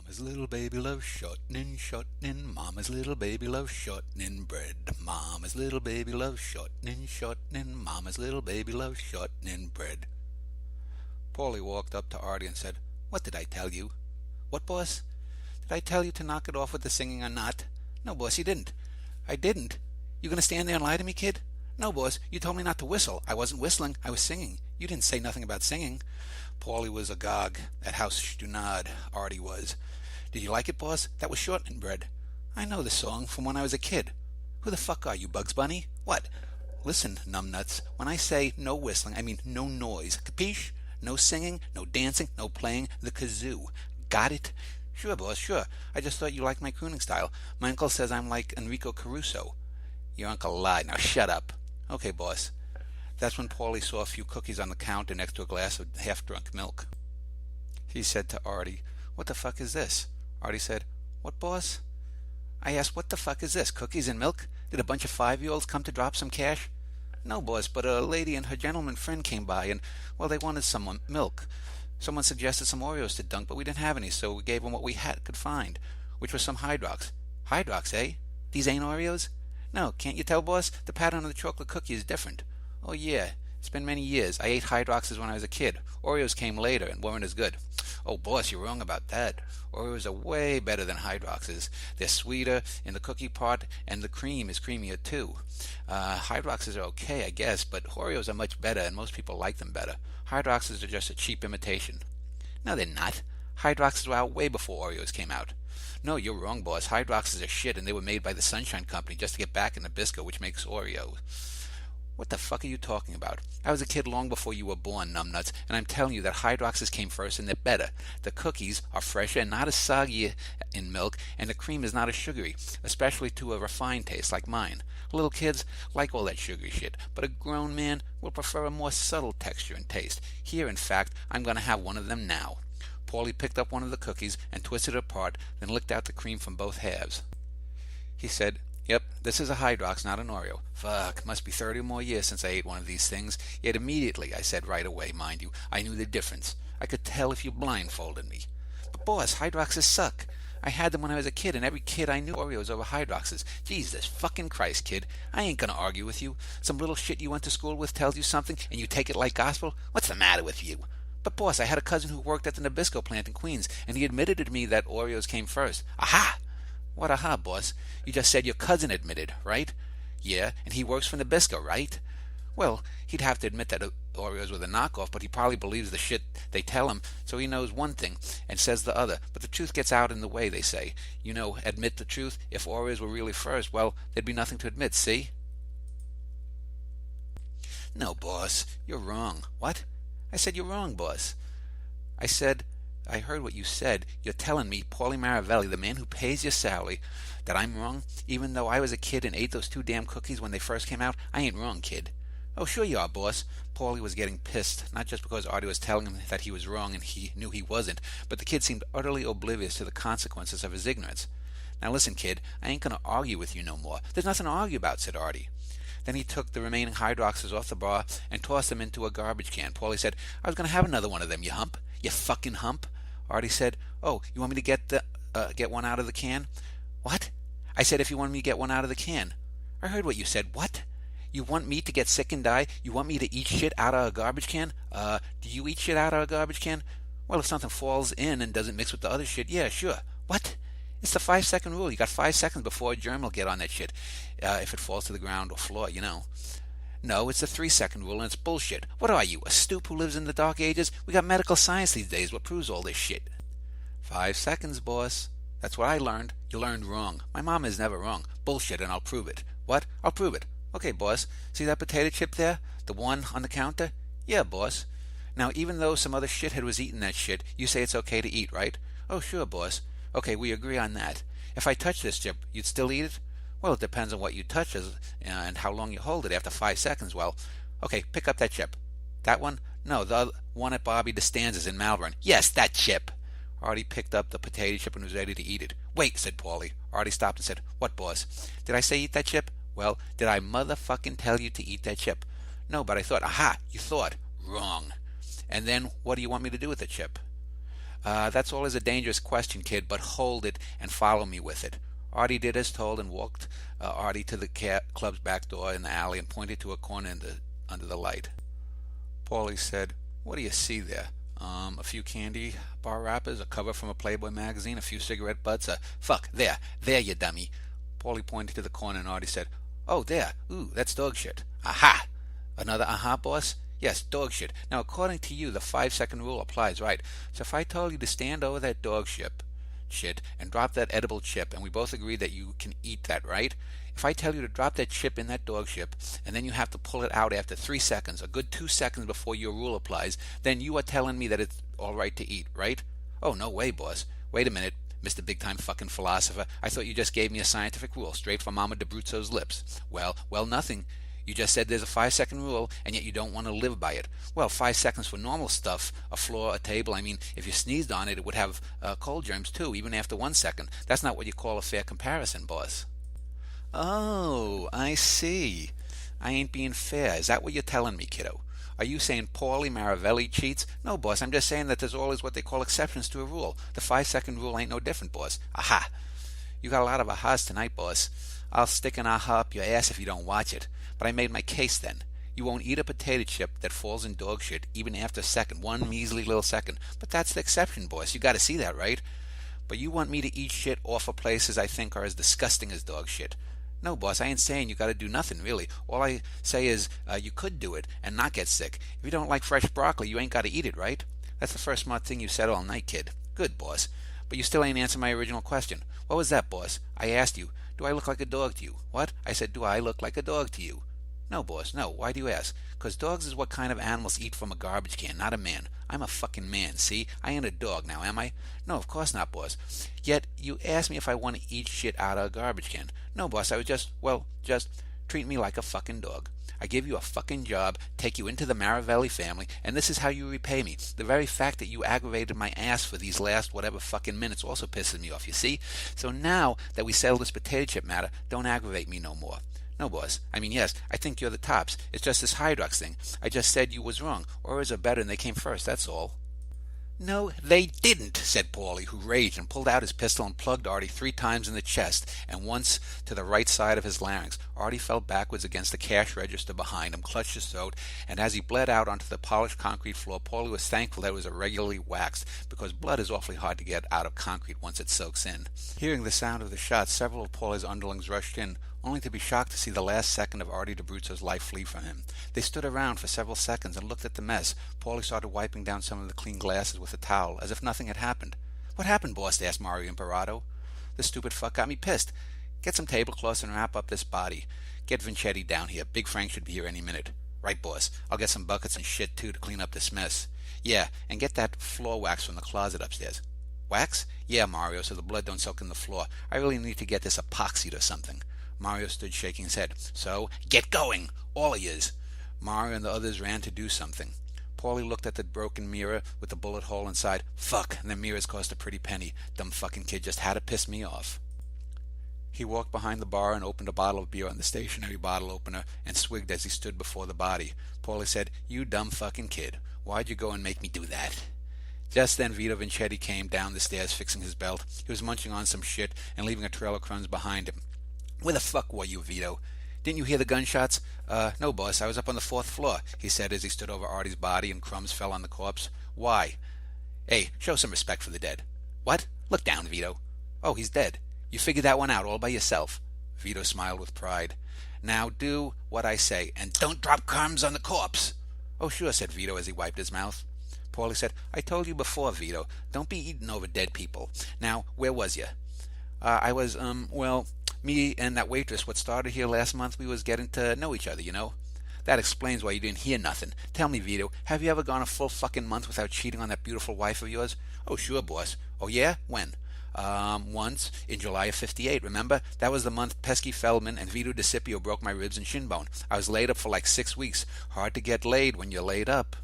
Mama's little baby loves shortening, shortening. Mama's little baby loves shortening bread. Mama's little baby loves shortening, shortening. Mama's little baby loves shortening bread. Paulie walked up to Artie and said, "What did I tell you?" "What, boss? Did I tell you to knock it off with the singing or not?" "No, boss, you didn't." "I didn't. You gonna stand there and lie to me, kid?" "No, boss, you told me not to whistle. I wasn't whistling, I was singing. You didn't say nothing about singing." Paulie was agog at how stunad Artie was. "Did you like it, boss? That was shortening bread." "I know the song from when I was a kid." "Who the fuck are you, Bugs Bunny?" "What?" "Listen, numbnuts, when I say no whistling, I mean no noise. Capiche? No singing, no dancing, no playing the kazoo. Got it?" "Sure, boss, sure. I just thought you liked my crooning style. My uncle says I'm like Enrico Caruso." "Your uncle lied. Now shut up." "Okay, boss." That's when Paulie saw a few cookies on the counter next to a glass of half-drunk milk. He said to Artie, "What the fuck is this?" Artie said, "What, boss?" I asked, "What the fuck is this? Cookies and milk? Did a bunch of 5-year-olds come to drop some cash?" "No, boss, but a lady and her gentleman friend came by and, well, they wanted some milk. Someone suggested some Oreos to dunk, but we didn't have any, so we gave them what we could find, which was some Hydrox." "Hydrox, eh? These ain't Oreos?" "No, can't you tell, boss? The pattern of the chocolate cookie is different." "Oh, yeah. It's been many years. I ate Hydroxes when I was a kid. Oreos came later and weren't as good." "Oh, boss, you're wrong about that. Oreos are way better than Hydroxes. They're sweeter in the cookie part, and the cream is creamier, too. Hydroxes are okay, I guess, but Oreos are much better, and most people like them better. Hydroxes are just a cheap imitation." "No, they're not. Hydroxes were out way before Oreos came out." "No, you're wrong, boss. Hydroxes are shit, and they were made by the Sunshine Company just to get back in Nabisco, which makes Oreo." "What the fuck are you talking about? I was a kid long before you were born, numbnuts, and I'm telling you that Hydroxes came first and they're better. The cookies are fresher and not as soggy in milk, and the cream is not as sugary, especially to a refined taste like mine. Little kids like all that sugary shit, but a grown man will prefer a more subtle texture and taste. Here, in fact, I'm going to have one of them now." Paulie picked up one of the cookies and twisted it apart, then licked out the cream from both halves. He said, "Yep, this is a Hydrox, not an Oreo. Fuck, must be 30 or more years since I ate one of these things. Yet immediately, I said right away, mind you, I knew the difference. I could tell if you blindfolded me." "But boss, Hydroxes suck. I had them when I was a kid, and every kid I knew Oreos over Hydroxes. Jesus fucking Christ, kid. I ain't gonna argue with you. Some little shit you went to school with tells you something, and you take it like gospel? What's the matter with you?" "But boss, I had a cousin who worked at the Nabisco plant in Queens, and he admitted to me that Oreos came first." "Aha!" "What aha, boss? You just said your cousin admitted, right?" "Yeah, and he works for Nabisco, right?" "Well, he'd have to admit that Oreos were the knockoff, but he probably believes the shit they tell him, so he knows one thing and says the other. But the truth gets out in the way, they say. You know, admit the truth. If Oreos were really first, well, there'd be nothing to admit, see?" "No, boss, you're wrong." "What?" "I said you're wrong, boss." I heard what you said. You're telling me, Paulie Maravelli, the man who pays your salary, that I'm wrong, even though I was a kid and ate those 2 damn cookies when they first came out? I ain't wrong, kid." "Oh, sure you are, boss." Paulie was getting pissed, not just because Artie was telling him that he was wrong and he knew he wasn't, but the kid seemed utterly oblivious to the consequences of his ignorance. "Now listen, kid, I ain't going to argue with you no more." "There's nothing to argue about," said Artie. Then he took the remaining Hydroxes off the bar and tossed them into a garbage can. Paulie said, "I was going to have another one of them, you hump. You fucking hump." Artie said, "Oh, you want me to get one out of the can?" "What?" "I said if you want me to get one out of the can." "I heard what you said. What? You want me to get sick and die? You want me to eat shit out of a garbage can? Do you eat shit out of a garbage can?" "Well, if something falls in and doesn't mix with the other shit, yeah, sure." "What?" "It's the 5-second rule. You got 5 seconds before a germ will get on that shit, if it falls to the ground or floor, you know." "No, it's the 3-second rule, and it's bullshit. What are you, a stoop who lives in the dark ages? We got medical science these days. What proves all this shit?" 5 seconds, boss. That's what I learned. You learned wrong. My mom is never wrong. Bullshit, and I'll prove it." "What?" "I'll prove it." "Okay, boss. See that potato chip there? The one on the counter?" "Yeah, boss." "Now, even though some other shithead was eating that shit, you say it's okay to eat, right?" "Oh, sure, boss." "Okay, we agree on that. If I touch this chip, you'd still eat it?" "Well, it depends on what you touch and how long you hold it. After 5 seconds, well, okay, pick up that chip." "That one?" "No, the other one at Bobby DeStanz's in Malvern." "Yes, that chip." Artie picked up the potato chip and was ready to eat it. "Wait," said Paulie. Artie stopped and said, "What, boss?" "Did I say eat that chip?" "Well, did I motherfucking tell you to eat that chip?" "No, but I thought." "Aha, you thought. Wrong. And then what do you want me to do with the chip?" That's always a dangerous question, kid, but hold it and follow me with it. Artie did as told and walked Artie to the club's back door in the alley and pointed to a corner under the light. Paulie said, "What do you see there? A few candy bar wrappers, a cover from a Playboy magazine, a few cigarette butts, fuck, there, you dummy." Paulie pointed to the corner and Artie said, "Oh, there, ooh, that's dog shit." "Aha!" "Another aha, boss?" "Yes, dog shit. Now, according to you, the 5-second rule applies, right? So if I told you to stand over that dog shit and drop that edible chip, and we both agree that you can eat that, right? If I tell you to drop that chip in that dog shit, and then you have to pull it out after 3 seconds, a good 2 seconds before your rule applies, then you are telling me that it's all right to eat, right?" "Oh, no way, boss. Wait a minute, Mr. Big-Time fucking philosopher. I thought you just gave me a scientific rule straight from Mama DeBruzzo's lips." Well, nothing. You just said there's a 5-second rule, and yet you don't want to live by it. Well, 5 seconds for normal stuff, a floor, a table. I mean, if you sneezed on it, it would have cold germs too, even after 1 second. That's not what you call a fair comparison, boss. "Oh, I see. I ain't being fair. Is that what you're telling me, kiddo? Are you saying Paulie Maravelli cheats?" "No, boss. I'm just saying that there's always what they call exceptions to a rule. The 5-second rule ain't no different, boss." "Aha! You got a lot of ahas tonight, boss. I'll stick an aha up your ass if you don't watch it. But I made my case then. You won't eat a potato chip that falls in dog shit even after a second, one measly little second. But that's the exception, boss. You got to see that, right? But you want me to eat shit off of places I think are as disgusting as dog shit. No, boss, I ain't saying you got to do nothing, really. All I say is you could do it and not get sick. If you don't like fresh broccoli, you ain't got to eat it, right? That's the first smart thing you said all night, kid." "Good, boss. But you still ain't answered my original question." "What was that, boss?" "I asked you, do I look like a dog to you?" "What?" "I said, do I look like a dog to you?" "No, boss, no. Why do you ask?" "'Cause dogs is what kind of animals eat from a garbage can, not a man. I'm a fucking man, see? I ain't a dog now, am I?" "No, of course not, boss." "Yet you asked me if I want to eat shit out of a garbage can." "No, boss, I was just treat me like a fucking dog. I give you a fucking job, take you into the Maravelli family, and this is how you repay me. The very fact that you aggravated my ass for these last whatever fucking minutes also pisses me off, you see? So now that we settled this potato chip matter, don't aggravate me no more." "No, boss. I mean, yes, I think you're the tops. It's just this Hydrox thing. I just said you was wrong. Orders are better and they came first, that's all." "No, they didn't," said Paulie, who raged and pulled out his pistol and plugged Artie 3 times in the chest and once to the right side of his larynx. Artie fell backwards against the cash register behind him, clutched his throat, and as he bled out onto the polished concrete floor, Paulie was thankful that it was irregularly waxed, because blood is awfully hard to get out of concrete once it soaks in. Hearing the sound of the shots, several of Paulie's underlings rushed in, only to be shocked to see the last second of Artie DeBruzzo's life flee from him. They stood around for several seconds and looked at the mess. Paulie started wiping down some of the clean glasses with a towel, as if nothing had happened. "What happened, boss?" asked Mario Imperato. "The stupid fuck got me pissed. Get some tablecloths and wrap up this body. Get Vincetti down here. Big Frank should be here any minute." "Right, boss. I'll get some buckets and shit, too, to clean up this mess." "Yeah, and get that floor wax from the closet upstairs." "Wax?" "Yeah, Mario, so the blood don't soak in the floor. I really need to get this epoxied or something." Mario stood shaking his head. "So, get going, all of yous." Mario and the others ran to do something. Paulie looked at the broken mirror with the bullet hole inside. "Fuck, and the mirrors cost a pretty penny. Dumb fucking kid just had to piss me off." He walked behind the bar and opened a bottle of beer on the stationary bottle opener and swigged as he stood before the body. Paulie said, "You dumb fucking kid. Why'd you go and make me do that?" Just then Vito Vincetti came down the stairs fixing his belt. He was munching on some shit and leaving a trail of crumbs behind him. "Where the fuck were you, Vito? Didn't you hear the gunshots?" No, boss, I was up on the 4th floor, he said as he stood over Artie's body and crumbs fell on the corpse. "Why?" "Hey, show some respect for the dead." "What? Look down, Vito." "Oh, he's dead. You figured that one out all by yourself." Vito smiled with pride. "Now do what I say, and don't drop crumbs on the corpse." "Oh, sure," said Vito as he wiped his mouth. Paulie said, "I told you before, Vito, don't be eating over dead people. Now, where was you?" I was, me and that waitress what started here last month, we was getting to know each other, you know." "That explains why you didn't hear nothing. Tell me, Vito, have you ever gone a full fucking month without cheating on that beautiful wife of yours?" "Oh, sure, boss." "Oh, yeah? When?" Once, in July of '58, remember? That was the month Pesky Feldman and Vito DeCipio broke my ribs and shin bone. I was laid up for like 6 weeks. Hard to get laid when you're laid up."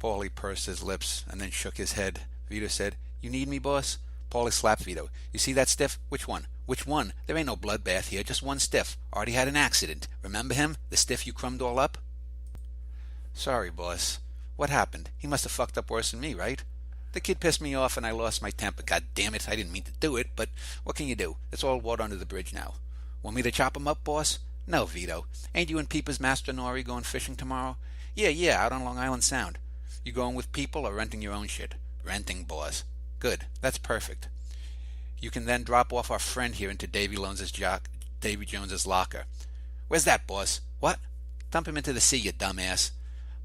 Paulie pursed his lips and then shook his head. Vito said, "You need me, boss?" Paulie slapped Vito. "You see that stiff? Which one?" "Which one? There ain't no bloodbath here, just one stiff. Artie had an accident. Remember him? The stiff you crumbed all up?" "Sorry, boss. What happened? He must have fucked up worse than me, right?" The kid pissed me off and I lost my temper. God damn it, I didn't mean to do it, but what can you do? It's all water under the bridge now. Want me to chop him up, boss? No, Vito. Ain't you and Peeper's Master Nori going fishing tomorrow? Yeah, out on Long Island Sound. You going with people or renting your own shit? Renting, boss. Good, that's perfect. You can then drop off our friend here into Davy Jones's locker. Where's that, boss? What? Dump him into the sea, you dumbass.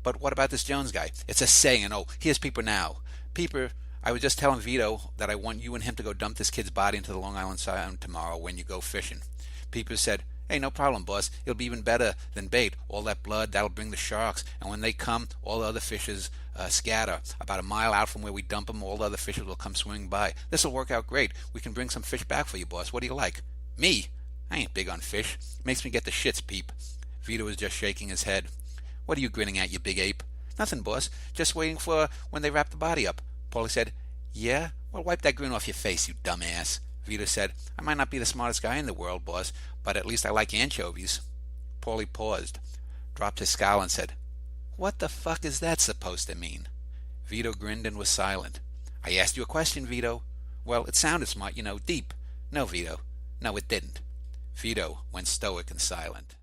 But what about this Jones guy? It's a saying. Oh, here's Peeper now. Peeper, I was just telling Vito that I want you and him to go dump this kid's body into the Long Island Sound tomorrow when you go fishing. Peeper said, hey, no problem, boss. It'll be even better than bait. All that blood, that'll bring the sharks. And when they come, all the other fishes scatter. About a mile out from where we dump them, all the other fishes will come swimming by. This'll work out great. We can bring some fish back for you, boss. What do you like? Me? I ain't big on fish. Makes me get the shits, Peep. Vito was just shaking his head. What are you grinning at, you big ape? Nothing, boss. Just waiting for when they wrap the body up. Paulie said, yeah? Well, wipe that grin off your face, you dumbass. Vito said, I might not be the smartest guy in the world, boss, but at least I like anchovies. Paulie paused, dropped his scowl and said, what the fuck is that supposed to mean? Vito grinned and was silent. I asked you a question, Vito. Well, it sounded smart, deep. No, Vito. No, it didn't. Vito went stoic and silent.